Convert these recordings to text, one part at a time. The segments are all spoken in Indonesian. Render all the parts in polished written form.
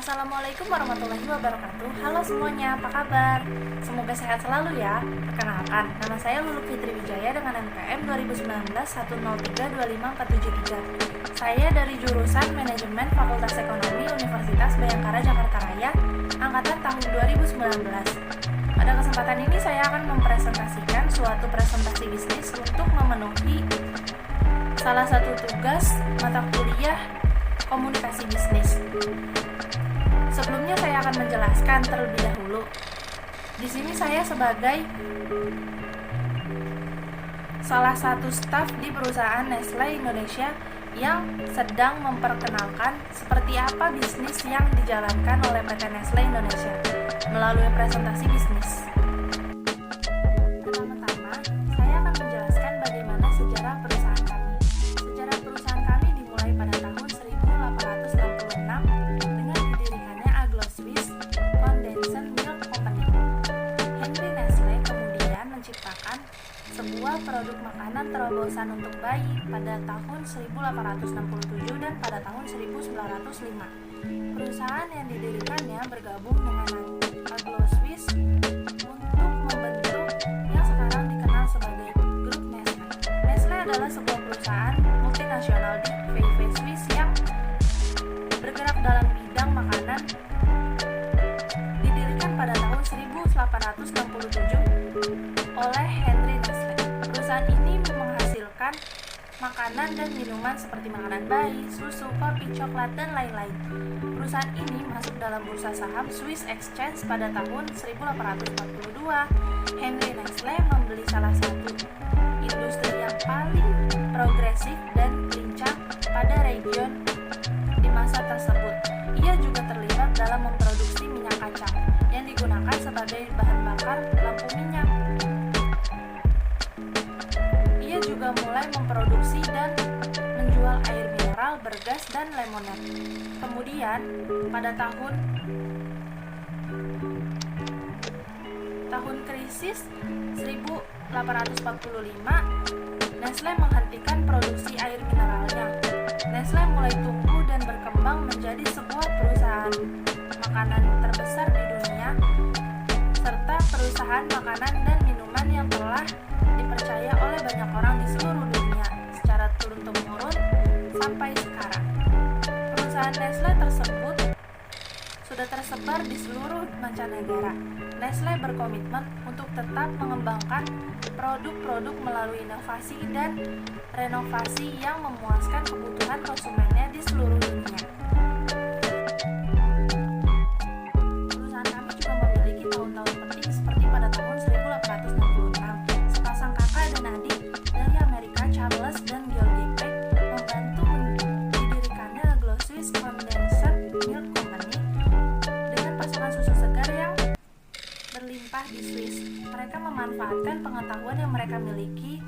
Assalamualaikum warahmatullahi wabarakatuh. Halo semuanya, apa kabar? Semoga sehat selalu ya. Perkenalkan, nama saya Lulu Fitri Wijaya dengan NPM 2019 1032547. Saya dari jurusan Manajemen Fakultas Ekonomi Universitas Bhayangkara Jakarta Raya, angkatan tahun 2019. Pada kesempatan ini saya akan mempresentasikan suatu presentasi bisnis untuk memenuhi salah satu tugas mata kuliah komunikasi bisnis. Sebelumnya saya akan menjelaskan terlebih dahulu. Di sini saya sebagai salah satu staf di perusahaan Nestle Indonesia yang sedang memperkenalkan seperti apa bisnis yang dijalankan oleh PT Nestle Indonesia melalui presentasi bisnis. Pertama-tama, saya akan menjelaskan bagaimana sejarah perusahaan kami. Sejarah perusahaan kami dimulai pada tahun 1866 dengan didirikannya Aglo-Swiss Condensed Milk Company. Henry Nestle kemudian menciptakan sebuah produk makanan terobosan untuk bayi pada tahun 1867 dan pada tahun 1905. Perusahaan yang didirikannya bergabung dengan Aglo-Swiss untuk membentuk yang sekarang dikenal sebagai Grup Nestle. Nestle adalah sebuah perusahaan multinasional di VV Swiss yang bergerak dalam bidang makanan. Didirikan pada tahun 1867 oleh Henry Nestle. Perusahaan ini menghasilkan makanan dan minuman seperti makanan bayi, susu, kopi, coklat, dan lain-lain. Perusahaan ini masuk dalam bursa saham Swiss Exchange pada tahun 1842. Henry Nestle membeli salah satu industri yang paling progresif dan lincah pada region di masa tersebut. Ia juga terlibat dalam memproduksi minyak kacang yang digunakan sebagai bahan bakar lampu minyak. Ia juga mulai memproduksi dan menjual air mineral, bergas, dan lemonade. Kemudian, pada tahun krisis 1845, Nestle menghentikan produksi air mineralnya. Nestle mulai tumbuh dan berkembang menjadi sebuah perusahaan makanan terbesar di dunia, serta perusahaan makanan dan minuman yang telah dipercaya oleh banyak orang di seluruh dunia secara turun-temurun sampai sekarang. Perusahaan Nestle tersebut sudah tersebar di seluruh mancanegara. Nestle berkomitmen untuk tetap mengembangkan produk-produk melalui inovasi dan renovasi yang memuaskan kebutuhan konsumennya di seluruh dunia. Perusahaan kami juga memiliki tahun-tahun penting seperti pada tahun 1866, sepasang kakak dan adik dari Amerika, Charles dan George Peck, membantu didirikannya Aglo-Swiss Condensed Milk Company dengan pasokan susu segar yang berlimpah di Swiss. Mereka memanfaatkan pengetahuan yang mereka miliki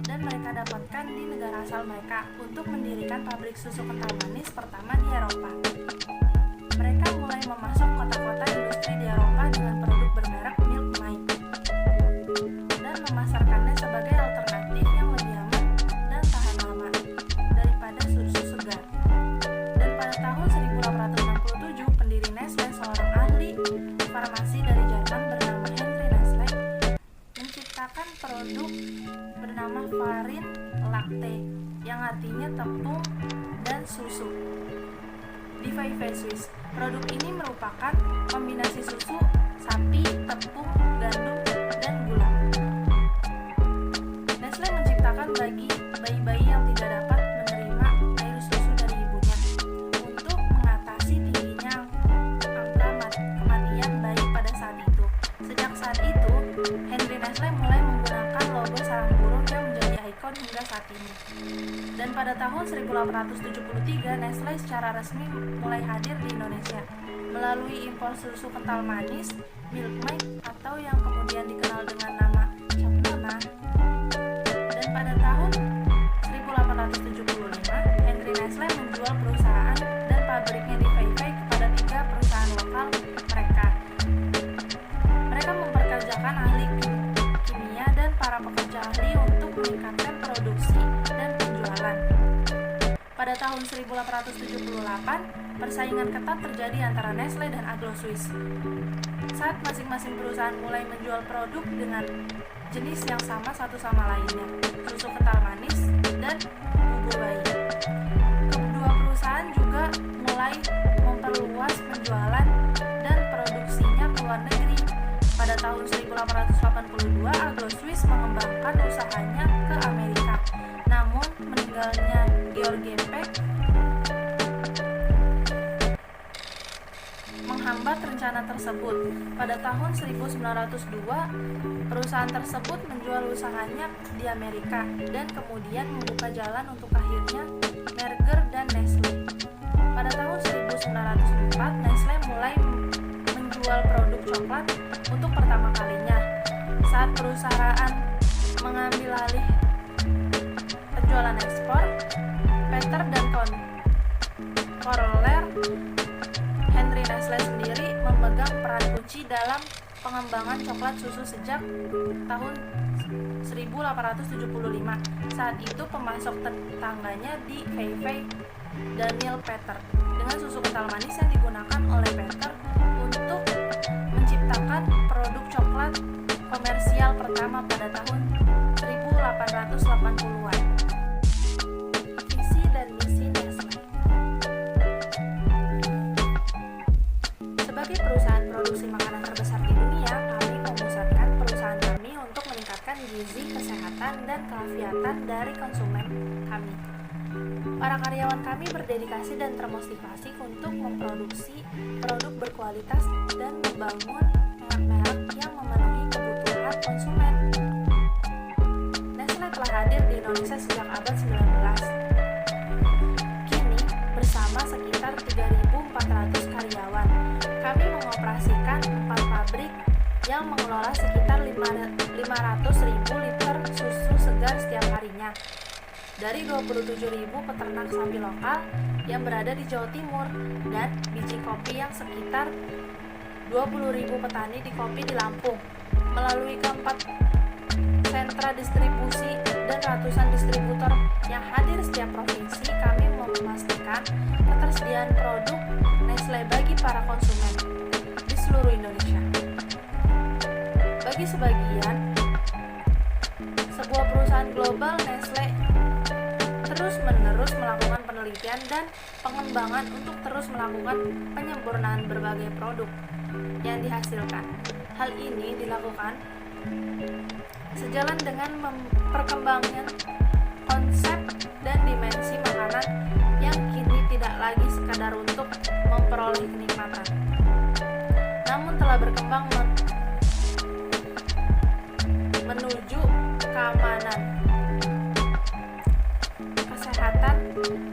dan mereka dapatkan di negara asal mereka untuk mendirikan pabrik susu kental manis pertama di Eropa. Mereka mulai memasok kota-kota industri di Eropa dengan produk bermerek Milk Maid dan memasarkannya sebagai alternatif yang lebih aman dan tahan lama daripada susu segar. Dan pada tahun 1867, pendiri Nestle, seorang ahli farmasi dari Jerman bernama Henry Nestle, menciptakan produk bernama Farin Lacte yang artinya tepung dan susu. Di VV Swiss, produk ini merupakan kombinasi susu sapi, tepung, gandum, dan gula. Nestle menciptakan bagi bayi-bayi yang tidak dapat menerima air susu dari ibunya untuk mengatasi tingginya angka kematian bayi pada saat itu. Sejak saat itu, Henry Nestle mulai menggunakan logo sarang burung yang menjadi ikon hingga saat ini. Dan pada tahun 1873, Nestle secara resmi mulai hadir di Indonesia melalui impor susu kental manis Milk Maid atau yang kemudian dikenal dengan nama Cap Nona. Dan pada tahun 1875, Henry Nestle menjual perusahaan dan pabriknya di VV kepada 3 perusahaan lokal mereka. Mereka memperkerjakan ahli kimia dan para pekerja ahli untuk meningkatkan produksi dan penjualan. Pada tahun 1878, persaingan ketat terjadi antara Nestle dan AgroSwiss. Saat masing-masing perusahaan mulai menjual produk dengan jenis yang sama satu sama lainnya, susu kental manis dan bubur bayi. Kedua perusahaan juga mulai memperluas penjualan dan produksinya ke luar negeri. Pada tahun 1882, AgroSwiss mengembangkan usahanya ke Amerika. Namun, meninggalnya Georg Peck menghambat rencana tersebut. Pada tahun 1902, perusahaan tersebut menjual usahanya di Amerika dan kemudian membuka jalan untuk akhirnya Merger dan Nestle. Pada tahun 1904, Nestle mulai menjual produk coklat untuk pertama kalinya. Saat perusahaan mengambil alih penjualan ekspor, Peter dan Coroller Henry Nestle sendiri memegang peran kunci dalam pengembangan coklat susu sejak tahun 1875. Saat itu pemasok tetangganya di Vevey, Daniel Peter, dengan susu kental manis yang digunakan oleh Peter untuk menciptakan produk coklat komersial pertama pada tahun 1880-an. Visi dan misi Nestle. Sebagai perusahaan produksi makanan terbesar di dunia, kami memusatkan perusahaan kami untuk meningkatkan gizi, kesehatan, dan kelafiatan dari konsumen kami. Para karyawan kami berdedikasi dan termotivasi untuk memproduksi produk berkualitas dan membangun merek-merek yang memenuhi kebutuhan konsumen. Nestle telah hadir di Indonesia sejak abad 19. Kini, bersama sekitar 3.400 karyawan, kami mengoperasikan 4 pabrik yang mengelola sekitar 500.000 liter susu segar setiap harinya. Dari 27.000 peternak sapi lokal yang berada di Jawa Timur dan biji kopi yang sekitar 20.000 petani di kopi di Lampung. Melalui keempat sentra distribusi dan ratusan distributor yang hadir setiap provinsi, kami memastikan ketersediaan produk Nestle bagi para konsumen di seluruh Indonesia. Bagi sebagian, sebuah perusahaan global, Nestle terus-menerus melakukan penelitian dan pengembangan untuk terus melakukan penyempurnaan berbagai produk yang dihasilkan. Hal ini dilakukan sejalan dengan perkembangan konsep dan dimensi makanan yang kini tidak lagi sekadar untuk memperoleh kenikmatan, namun telah berkembang menuju keamanan, kesehatan,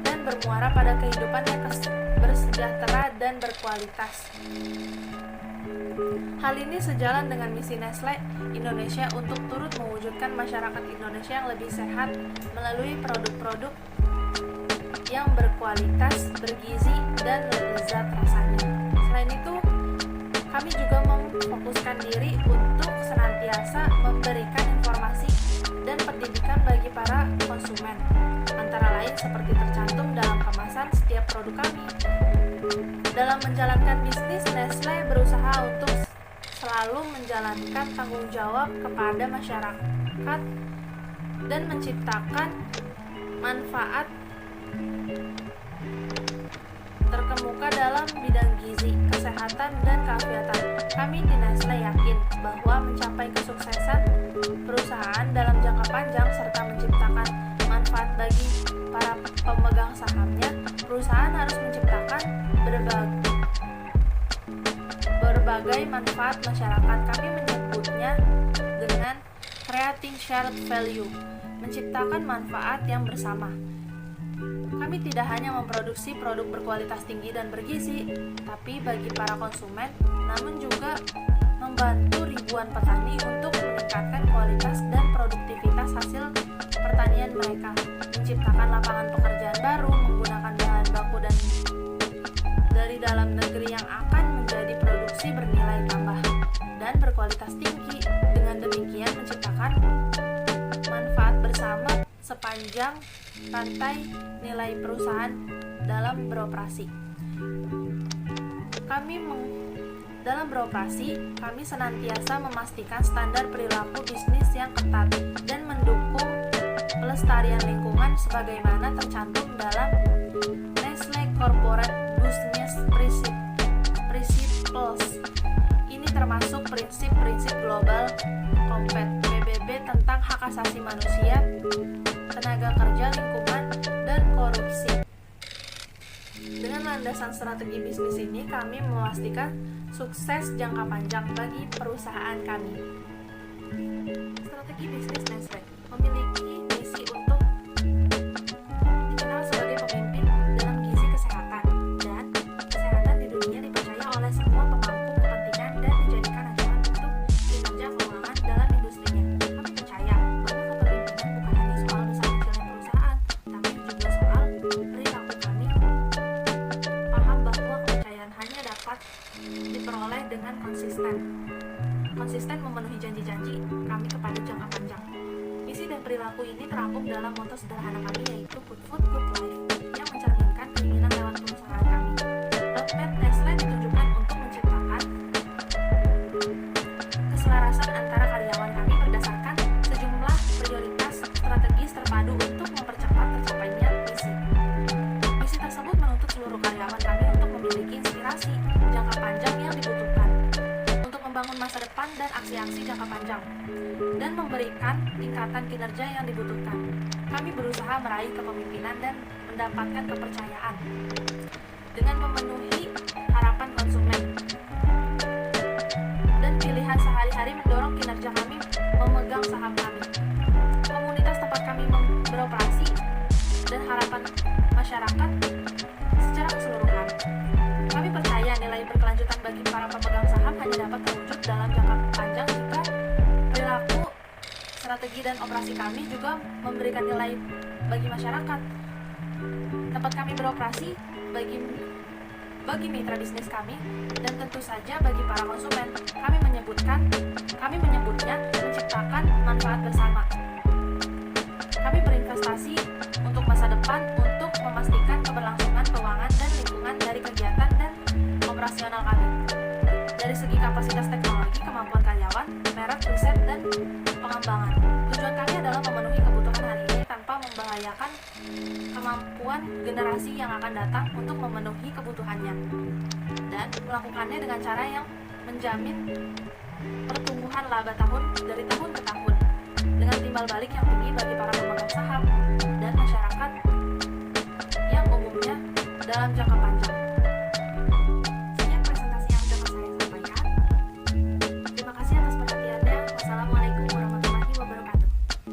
dan bermuara pada kehidupan yang bersejahtera dan berkualitas. Hal ini sejalan dengan misi Nestle Indonesia untuk turut mewujudkan masyarakat Indonesia yang lebih sehat melalui produk-produk yang berkualitas, bergizi, dan lezat rasanya. Selain itu, kami juga memfokuskan diri untuk senantiasa memberikan informasi dan pendidikan bagi para konsumen, antara lain seperti tercantum dalam kemasan setiap produk kami. Dalam menjalankan bisnis, Nestle berusaha untuk selalu menjalankan tanggung jawab kepada masyarakat dan menciptakan manfaat terkemuka dalam bidang gizi, kesehatan, dan kelafiatan. Kami di Nestle yakin bahwa mencapai kesuksesan perusahaan dalam jangka panjang serta menciptakan manfaat bagi para pemegang sahamnya, perusahaan harus menciptakan berbagai manfaat masyarakat. Kami menyebutnya dengan creating shared value, menciptakan manfaat yang bersama. Kami tidak hanya memproduksi produk berkualitas tinggi dan bergizi, tapi bagi para konsumen, namun juga membantu ribuan petani untuk meningkatkan kualitas dan produktivitas hasil pertanian mereka, menciptakan lapangan pekerjaan baru, menggunakan bahan baku dan dari dalam negeri yang akan menjadi produksi bernilai tambah dan berkualitas tinggi. Dengan demikian menciptakan manfaat bersama sepanjang rantai nilai perusahaan dalam beroperasi. Dalam beroperasi, kami senantiasa memastikan standar perilaku bisnis yang ketat dan mendukung pelestarian lingkungan sebagaimana tercantum dalam Nestle Corporate Business Principles. Ini termasuk prinsip-prinsip Global Compact PBB tentang hak asasi manusia, tenaga kerja, lingkungan, dan korupsi. Dengan landasan strategi bisnis ini, kami memastikan sukses jangka panjang bagi perusahaan kami. Strategi bisnis Nestle memiliki misi untuk dikenal sebagai pemimpin dalam gizi kesehatan, dan kesehatan di dunia dipercaya oleh semua pemangku kepentingan dan dijadikan acuan untuk kinerja keuangan dalam industrinya. Kami percaya bahwa kepemimpinan bukan hanya soal besar kecilnya perusahaan, tapi juga soal perilaku kami. Paham bahwa kepercayaan hanya dapat diperoleh dengan konsisten memenuhi janji-janji kami kepada jangka panjang. Misi dan perilaku ini terapung dalam moto sederhana kami, yaitu Good Food, Good Life, yang mencerminkan keinginan lewat perusahaan kami. Roadmap Nestle ditujukan untuk menciptakan keselarasan antara karyawan kami berdasarkan sejumlah prioritas strategis terpadu untuk mempercepat tercapainya misi. Misi tersebut menuntut seluruh karyawan kami untuk memiliki inspirasi jangka panjang yang dibutuhkan untuk membangun masa depan dan aksi-aksi jangka panjang dan memberikan tingkatan kinerja yang dibutuhkan. Kami berusaha meraih kepemimpinan dan mendapatkan kepercayaan dengan memenuhi harapan konsumen dan pilihan sehari-hari mendorong kinerja kami memegang saham kami, komunitas tempat kami beroperasi, dan harapan masyarakat secara keseluruhan. Kami percaya nilai berkelanjutan bagi para pemegang saham hanya dapat terwujud dalam jangka panjang jika perilaku, strategi, dan operasi kami juga memberikan nilai bagi masyarakat tempat kami beroperasi, bagi mitra bisnis kami, dan tentu saja bagi para konsumen. Kami menyebutnya menciptakan manfaat bersama. Kami berinvestasi untuk masa depan untuk memastikan keberlangsungan keuangan dan lingkungan dari kegiatan dan operasional kami. Dari segi kapasitas teknologi, kemampuan karyawan, merek, riset, dan pengembangan. Tujuan kami adalah memenuhi kebutuhan hari ini tanpa membahayakan kemampuan generasi yang akan datang untuk memenuhi kebutuhannya, dan melakukannya dengan cara yang menjamin pertumbuhan laba dari tahun ke tahun dengan timbal balik yang tinggi bagi para pemegang saham dan masyarakat yang umumnya dalam jangka panjang.